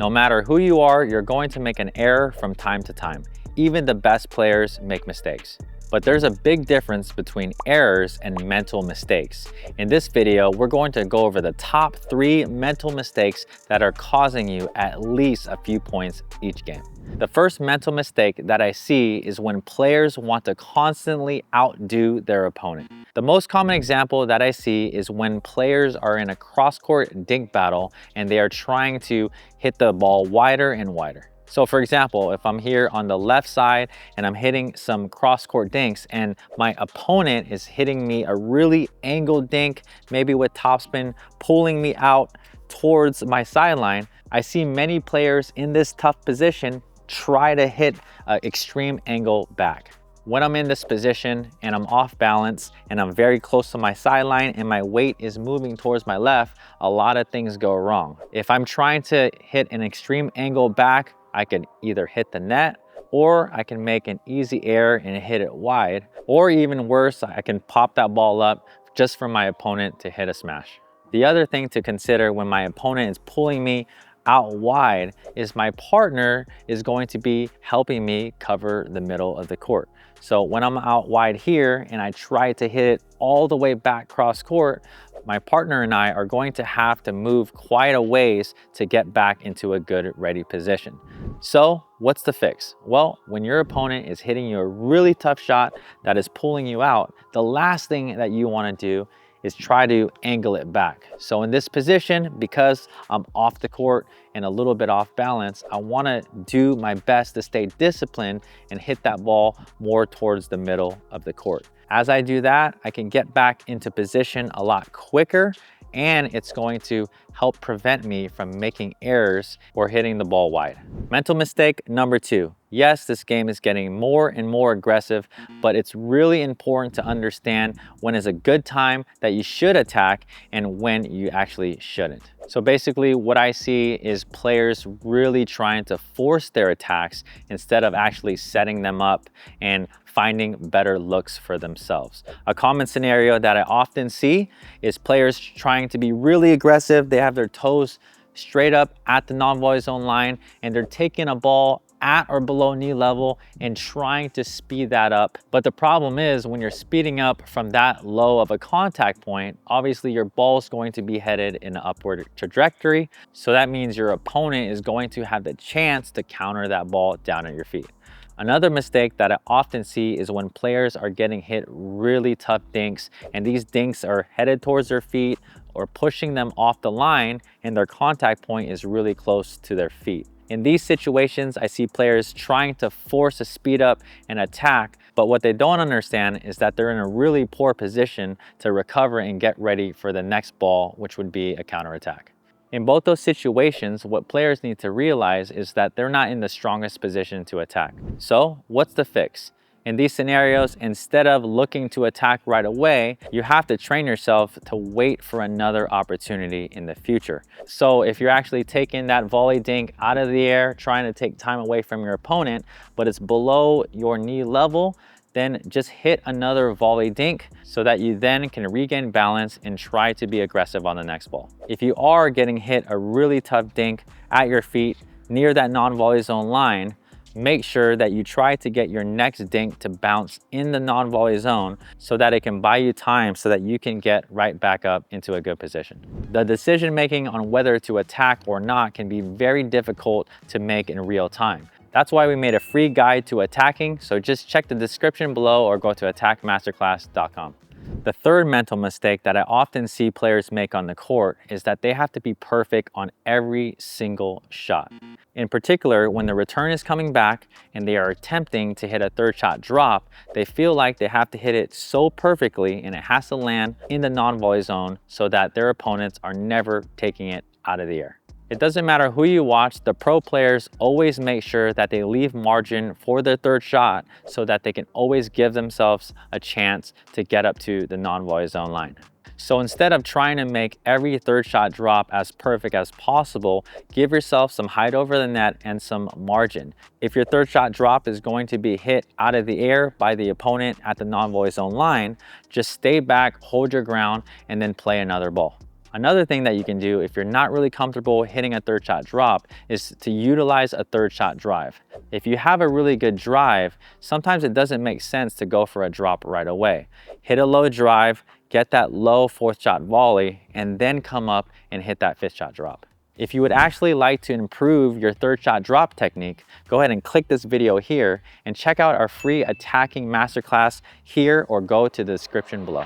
No matter who you are, you're going to make an error from time to time. Even the best players make mistakes. But there's a big difference between errors and mental mistakes. In this video, we're going to go over the top 3 mental mistakes that are causing you at least a few points each game. The first mental mistake that I see is when players want to constantly outdo their opponent. The most common example that I see is when players are in a cross-court dink battle and they are trying to hit the ball wider and wider. So for example, if I'm here on the left side and I'm hitting some cross-court dinks and my opponent is hitting me a really angled dink, maybe with topspin, pulling me out towards my sideline, I see many players in this tough position try to hit an extreme angle back. When I'm in this position and I'm off balance and I'm very close to my sideline and my weight is moving towards my left, a lot of things go wrong. If I'm trying to hit an extreme angle back, I can either hit the net or I can make an easy error and hit it wide, or even worse, I can pop that ball up just for my opponent to hit a smash. The other thing to consider when my opponent is pulling me out wide is my partner is going to be helping me cover the middle of the court. So when I'm out wide here and I try to hit it all the way back cross court, my partner and I are going to have to move quite a ways to get back into a good ready position. So what's the fix? Well, when your opponent is hitting you a really tough shot that is pulling you out, the last thing that you want to do is try to angle it back. So in this position, because I'm off the court and a little bit off balance, I want to do my best to stay disciplined and hit that ball more towards the middle of the court. As I do that, I can get back into position a lot quicker, and it's going to help prevent me from making errors or hitting the ball wide. Mental mistake number 2. Yes, this game is getting more and more aggressive, but it's really important to understand when is a good time that you should attack and when you actually shouldn't. So basically what I see is players really trying to force their attacks instead of actually setting them up and finding better looks for themselves. A common scenario that I often see is players trying to be really aggressive. They have their toes straight up at the non-volley zone line and they're taking a ball at or below knee level and trying to speed that up. But the problem is when you're speeding up from that low of a contact point, obviously your ball is going to be headed in an upward trajectory. So that means your opponent is going to have the chance to counter that ball down at your feet. Another mistake that I often see is when players are getting hit really tough dinks and these dinks are headed towards their feet or pushing them off the line and their contact point is really close to their feet. In these situations, I see players trying to force a speed up and attack, but what they don't understand is that they're in a really poor position to recover and get ready for the next ball, which would be a counterattack. In both those situations, what players need to realize is that they're not in the strongest position to attack. So what's the fix? In these scenarios, instead of looking to attack right away, you have to train yourself to wait for another opportunity in the future. So if you're actually taking that volley dink out of the air, trying to take time away from your opponent, but it's below your knee level, then just hit another volley dink so that you then can regain balance and try to be aggressive on the next ball. If you are getting hit a really tough dink at your feet near that non-volley zone line, make sure that you try to get your next dink to bounce in the non-volley zone so that it can buy you time so that you can get right back up into a good position. The decision making on whether to attack or not can be very difficult to make in real time. That's why we made a free guide to attacking, so just check the description below or go to attackmasterclass.com. The third mental mistake that I often see players make on the court is that they have to be perfect on every single shot. In particular, when the return is coming back and they are attempting to hit a third shot drop, they feel like they have to hit it so perfectly and it has to land in the non-volley zone so that their opponents are never taking it out of the air. It doesn't matter who you watch, the pro players always make sure that they leave margin for their third shot so that they can always give themselves a chance to get up to the non-volley zone line. So instead of trying to make every third shot drop as perfect as possible, give yourself some height over the net and some margin. If your third shot drop is going to be hit out of the air by the opponent at the non-volley zone line, just stay back, hold your ground, and then play another ball. Another thing that you can do if you're not really comfortable hitting a third shot drop is to utilize a third shot drive. If you have a really good drive, sometimes it doesn't make sense to go for a drop right away. Hit a low drive, get that low fourth shot volley, and then come up and hit that fifth shot drop. If you would actually like to improve your third shot drop technique, go ahead and click this video here and check out our free attacking masterclass here or go to the description below.